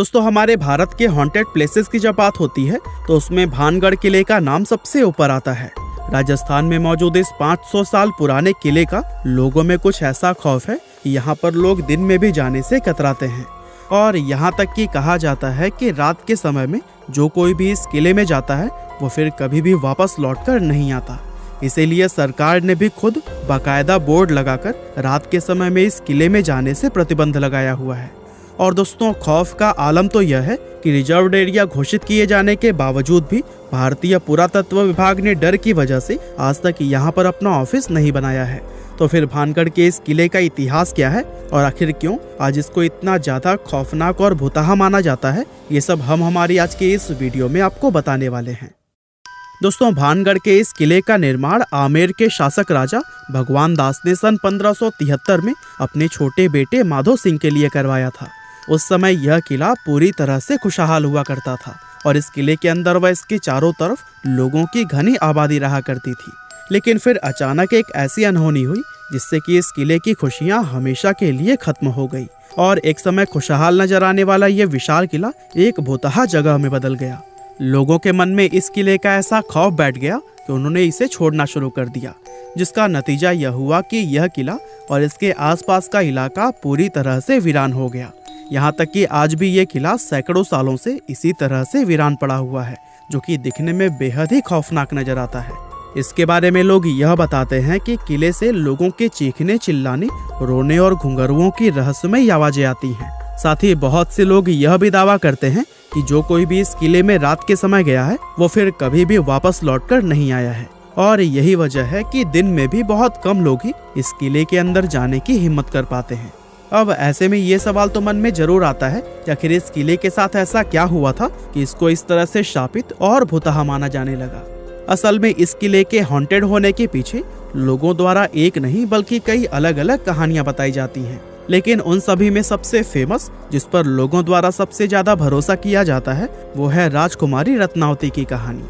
दोस्तों हमारे भारत के हॉन्टेड प्लेसेस की जब बात होती है तो उसमें भानगढ़ किले का नाम सबसे ऊपर आता है। राजस्थान में मौजूद इस 500 साल पुराने किले का लोगों में कुछ ऐसा खौफ है कि यहाँ पर लोग दिन में भी जाने से कतराते हैं और यहाँ तक कि कहा जाता है कि रात के समय में जो कोई भी इस किले में जाता है वो फिर कभी भी वापस लौटकर नहीं आता। इसीलिए सरकार ने भी खुद बाकायदा बोर्ड लगाकर रात के समय में इस किले में जाने से प्रतिबंध लगाया हुआ है। और दोस्तों खौफ का आलम तो यह है कि रिजर्व्ड एरिया घोषित किए जाने के बावजूद भी भारतीय पुरातत्व विभाग ने डर की वजह से आज तक यहाँ पर अपना ऑफिस नहीं बनाया है। तो फिर भानगढ़ के इस किले का इतिहास क्या है और आखिर क्यों आज इसको इतना ज्यादा खौफनाक और भुतहा माना जाता है, ये सब हम हमारी आज के इस वीडियो में आपको बताने वाले हैं। दोस्तों भानगढ़ के इस किले का निर्माण आमेर के शासक राजा भगवान दास ने सन 1573 में अपने छोटे बेटे माधो सिंह के लिए करवाया था। उस समय यह किला पूरी तरह से खुशहाल हुआ करता था और इस किले के अंदर व इसके चारों तरफ लोगों की घनी आबादी रहा करती थी। लेकिन फिर अचानक एक ऐसी अनहोनी हुई जिससे कि इस किले की खुशियां हमेशा के लिए खत्म हो गई और एक समय खुशहाल नजर आने वाला यह विशाल किला एक भुतहा जगह में बदल गया। लोगों के मन में इस किले का ऐसा खौफ बैठ गया कि उन्होंने इसे छोड़ना शुरू कर दिया, जिसका नतीजा यह हुआ कि यह किला और इसके आसपास का इलाका पूरी तरह से वीरान हो गया। यहाँ तक कि आज भी ये किला सैकड़ों सालों से इसी तरह से वीरान पड़ा हुआ है, जो कि दिखने में बेहद ही खौफनाक नजर आता है। इसके बारे में लोग यह बताते हैं कि किले से लोगों के चीखने, चिल्लाने, रोने और घुंघरुओं की रहस्यमयी आवाजें आती हैं। साथ ही बहुत से लोग यह भी दावा करते हैं कि जो कोई भी इस किले में रात के समय गया है वो फिर कभी भी वापस लौटकर नहीं आया है। और यही वजह है कि दिन में भी बहुत कम लोग ही इस किले के अंदर जाने की हिम्मत कर पाते हैं। अब ऐसे में ये सवाल तो मन में जरूर आता है कि आखिर इस किले के साथ ऐसा क्या हुआ था कि इसको इस तरह से शापित और भुतहा माना जाने लगा। असल में इस किले के हॉन्टेड होने के पीछे लोगों द्वारा एक नहीं बल्कि कई अलग अलग कहानियां बताई जाती हैं, लेकिन उन सभी में सबसे फेमस, जिस पर लोगों द्वारा सबसे ज्यादा भरोसा किया जाता है, वो है राजकुमारी रत्नावती की कहानी।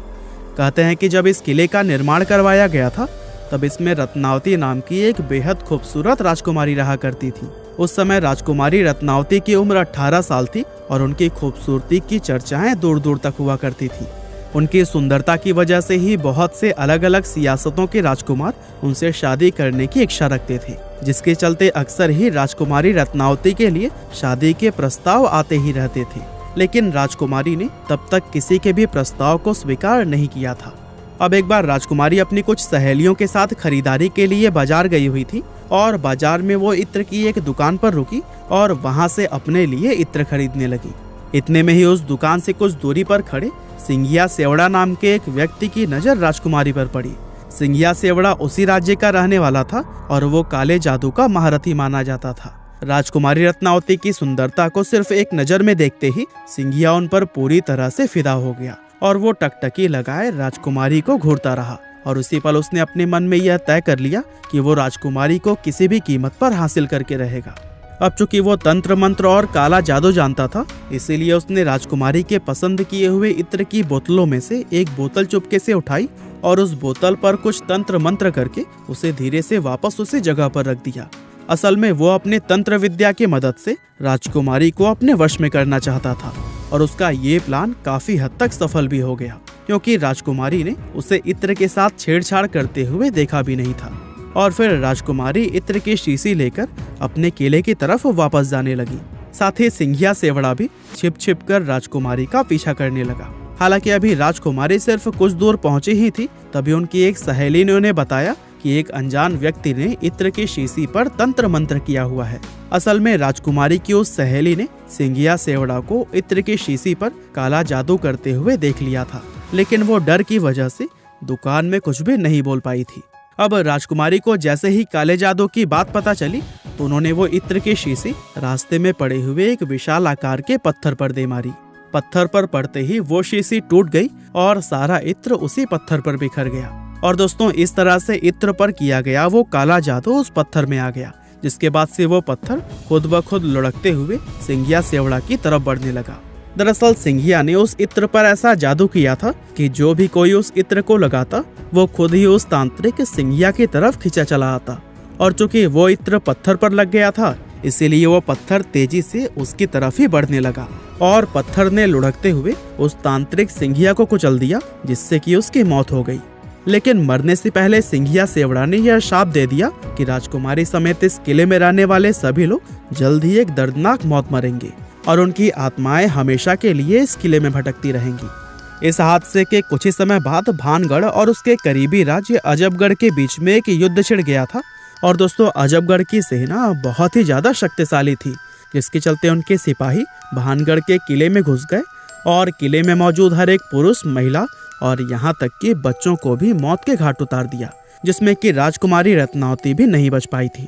कहते हैं कि जब इस किले का निर्माण करवाया गया था तब इसमें रत्नावती नाम की एक बेहद खूबसूरत राजकुमारी रहा करती थी। उस समय राजकुमारी रत्नावती की उम्र 18 साल थी और उनकी खूबसूरती की चर्चाएं दूर दूर तक हुआ करती थी। उनकी सुंदरता की वजह से ही बहुत से अलग अलग सियासतों के राजकुमार उनसे शादी करने की इच्छा रखते थे, जिसके चलते अक्सर ही राजकुमारी रत्नावती के लिए शादी के प्रस्ताव आते ही रहते थे। लेकिन राजकुमारी ने तब तक किसी के भी प्रस्ताव को स्वीकार नहीं किया था। अब एक बार राजकुमारी अपनी कुछ सहेलियों के साथ खरीदारी के लिए बाजार गई हुई थी और बाजार में वो इत्र की एक दुकान पर रुकी और वहां से अपने लिए इत्र खरीदने लगी। इतने में ही उस दुकान से कुछ दूरी पर खड़े सिंघिया सेवड़ा नाम के एक व्यक्ति की नजर राजकुमारी पर पड़ी। सिंघिया सेवड़ा उसी राज्य का रहने वाला था और वो काले जादू का महारथी माना जाता था। राजकुमारी रत्नावती की सुंदरता को सिर्फ एक नजर में देखते ही सिंघिया उन पर पूरी तरह से फिदा हो गया और वो टकटकी लगाए राजकुमारी को घूरता रहा और उसी पल उसने अपने मन में यह तय कर लिया कि वो राजकुमारी को किसी भी कीमत पर हासिल करके रहेगा। अब चूंकि वो तंत्र मंत्र और काला जादू जानता था, इसीलिए उसने राजकुमारी के पसंद किए हुए इत्र की बोतलों में से एक बोतल चुपके से उठाई और उस बोतल पर कुछ तंत्र मंत्र करके उसे धीरे से वापस उसी जगह पर रख दिया। असल में वो अपने तंत्र विद्या की मदद से राजकुमारी को अपने वश में करना चाहता था और उसका ये प्लान काफी हद तक सफल भी हो गया, क्योंकि राजकुमारी ने उसे इत्र के साथ छेड़छाड़ करते हुए देखा भी नहीं था। और फिर राजकुमारी इत्र की शीशी लेकर अपने किले की तरफ वापस जाने लगी। साथ ही सिंघिया सेवड़ा भी छिप छिप कर राजकुमारी का पीछा करने लगा। हालांकि अभी राजकुमारी सिर्फ कुछ दूर पहुंची ही थी, तभी उनकी एक सहेली ने उन्हें बताया कि एक अनजान व्यक्ति ने इत्र की शीशी पर तंत्र मंत्र किया हुआ है। असल में राजकुमारी की उस सहेली ने सिंघिया सेवड़ा को इत्र की शीशी पर काला जादू करते हुए देख लिया था, लेकिन वो डर की वजह से दुकान में कुछ भी नहीं बोल पाई थी। अब राजकुमारी को जैसे ही काले जादू की बात पता चली तो उन्होंने वो इत्र की शीशी रास्ते में पड़े हुए एक विशाल आकार के पत्थर पर दे मारी। पत्थर पर पड़ते ही वो शीशी टूट गई और सारा इत्र उसी पत्थर पर बिखर गया। और दोस्तों इस तरह से इत्र पर किया गया वो काला जादू उस पत्थर में आ गया, जिसके बाद से वो पत्थर खुद ब खुद लुढ़कते हुए सिंघिया सेवड़ा की तरफ बढ़ने लगा। दरअसल सिंघिया ने उस इत्र पर ऐसा जादू किया था कि जो भी कोई उस इत्र को लगाता वो खुद ही उस तांत्रिक सिंघिया की तरफ खींचा चला आता। और चूंकि वो इत्र पत्थर पर लग गया था, इसीलिए वो पत्थर तेजी से उसकी तरफ ही बढ़ने लगा और पत्थर ने लुढ़कते हुए उस तांत्रिक सिंघिया को कुचल दिया, जिससे कि उसकी मौत हो गई। लेकिन मरने से पहले सिंघिया सेवड़ा ने यह शाप दे दिया कि राजकुमारी समेत इस किले में रहने वाले सभी लोग जल्द ही एक दर्दनाक मौत मरेंगे और उनकी आत्माएं हमेशा के लिए इस किले में भटकती रहेंगी। इस हादसे के कुछ ही समय बाद भानगढ़ और उसके करीबी राज्य अजबगढ़ के बीच में एक युद्ध छिड़ गया था। और दोस्तों, अजबगढ़ की सेना बहुत ही ज्यादा शक्तिशाली थी, जिसके चलते उनके सिपाही भानगढ़ के किले में घुस गए और किले में मौजूद हर एक पुरुष, महिला और यहाँ तक कि बच्चों को भी मौत के घाट उतार दिया, जिसमें कि राजकुमारी रत्नावती भी नहीं बच पाई थी।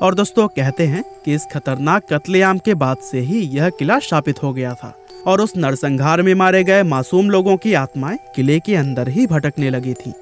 और दोस्तों, कहते हैं कि इस खतरनाक कत्लेआम के बाद से ही यह किला शापित हो गया था और उस नरसंहार में मारे गए मासूम लोगों की आत्माएं किले के अंदर ही भटकने लगी थी।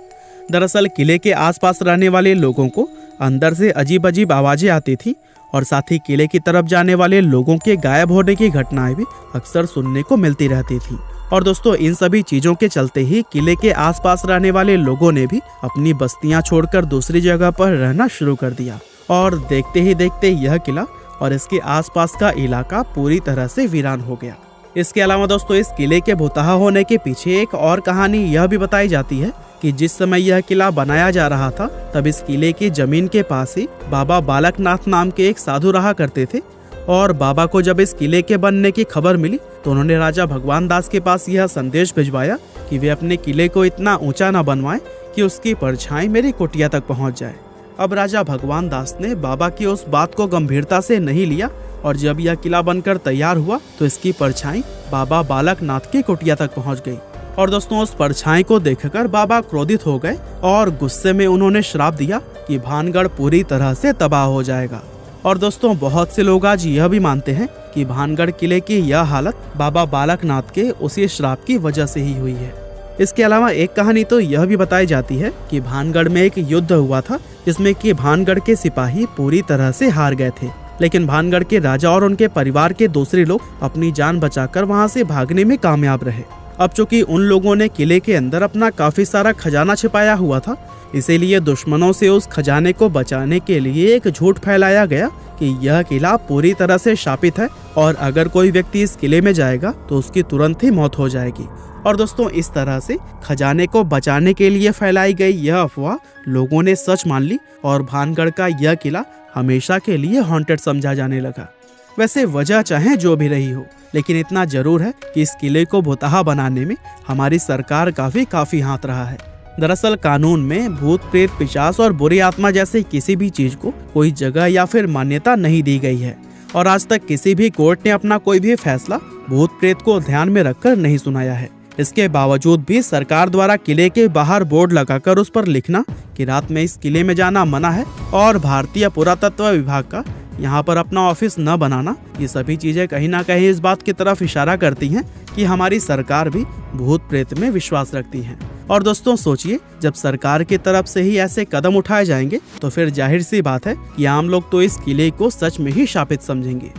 दरअसल किले के आसपास रहने वाले लोगों को अंदर से अजीब अजीब आवाजें आती थी और साथ ही किले की तरफ जाने वाले लोगों के गायब होने की घटनाएं भी अक्सर सुनने को मिलती रहती थी। और दोस्तों, इन सभी चीजों के चलते ही किले के आसपास रहने वाले लोगों ने भी अपनी बस्तियां छोड़कर दूसरी जगह पर रहना शुरू कर दिया और देखते ही देखते यह किला और इसके आसपास का इलाका पूरी तरह से वीरान हो गया। इसके अलावा दोस्तों, इस किले के भुतहा होने के पीछे एक और कहानी यह भी बताई जाती है कि जिस समय यह किला बनाया जा रहा था, तब इस किले की जमीन के पास ही बाबा बालकनाथ नाम के एक साधु रहा करते थे। और बाबा को जब इस किले के बनने की खबर मिली तो उन्होंने राजा भगवान दास के पास यह संदेश भिजवाया कि वे अपने किले को इतना ऊंचा न बनवाएं कि उसकी परछाई मेरी कुटिया तक पहुंच जाए। अब राजा भगवान दास ने बाबा की उस बात को गंभीरता से नहीं लिया और जब यह किला बनकर तैयार हुआ तो इसकी परछाई बाबा बालकनाथ की कुटिया तक पहुंच गई। और दोस्तों, उस परछाई को देखकर बाबा क्रोधित हो गए और गुस्से में उन्होंने श्राप दिया कि भानगढ़ पूरी तरह से तबाह हो जाएगा। और दोस्तों, बहुत से लोग आज यह भी मानते हैं कि भानगढ़ किले की यह हालत बाबा बालकनाथ के उसी श्राप की वजह से ही हुई है। इसके अलावा एक कहानी तो यह भी बताई जाती है कि भानगढ़ में एक युद्ध हुआ था, जिसमें कि भानगढ़ के सिपाही पूरी तरह से हार गए थे, लेकिन भानगढ़ के राजा और उनके परिवार के दूसरे लोग अपनी जान बचाकर वहां से भागने में कामयाब रहे। अब चूंकि उन लोगों ने किले के अंदर अपना काफी सारा खजाना छिपाया हुआ था, इसीलिए दुश्मनों से उस खजाने को बचाने के लिए एक झूठ फैलाया गया कि यह किला पूरी तरह से शापित है और अगर कोई व्यक्ति इस किले में जाएगा तो उसकी तुरंत ही मौत हो जाएगी। और दोस्तों, इस तरह से खजाने को बचाने के लिए फैलाई गई यह अफवाह लोगों ने सच मान ली और भानगढ़ का यह किला हमेशा के लिए हॉन्टेड समझा जाने लगा। वैसे वजह चाहे जो भी रही हो, लेकिन इतना जरूर है कि इस किले को भुतहा बनाने में हमारी सरकार का भी काफी हाथ रहा है। दरअसल कानून में भूत, प्रेत, पिशाच और बुरी आत्मा जैसे किसी भी चीज को कोई जगह या फिर मान्यता नहीं दी गई है और आज तक किसी भी कोर्ट ने अपना कोई भी फैसला भूत प्रेत को ध्यान में रखकर नहीं सुनाया है। इसके बावजूद भी सरकार द्वारा किले के बाहर बोर्ड लगाकर उस पर लिखना कि रात में इस किले में जाना मना है और भारतीय पुरातत्व विभाग का यहाँ पर अपना ऑफिस न बनाना, ये सभी चीजें कहीं ना कहीं इस बात की तरफ इशारा करती हैं कि हमारी सरकार भी भूत प्रेत में विश्वास रखती है। और दोस्तों, सोचिए, जब सरकार की तरफ से ही ऐसे कदम उठाए जाएंगे तो फिर जाहिर सी बात है कि आम लोग तो इस किले को सच में ही शापित समझेंगे।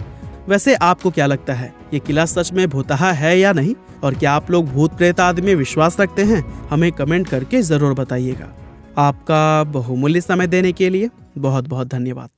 वैसे आपको क्या लगता है, ये किला सच में भुतहा है या नहीं? और क्या आप लोग भूत प्रेत आदि में विश्वास रखते हैं? हमें कमेंट करके जरूर बताइएगा। आपका बहुमूल्य समय देने के लिए बहुत बहुत धन्यवाद।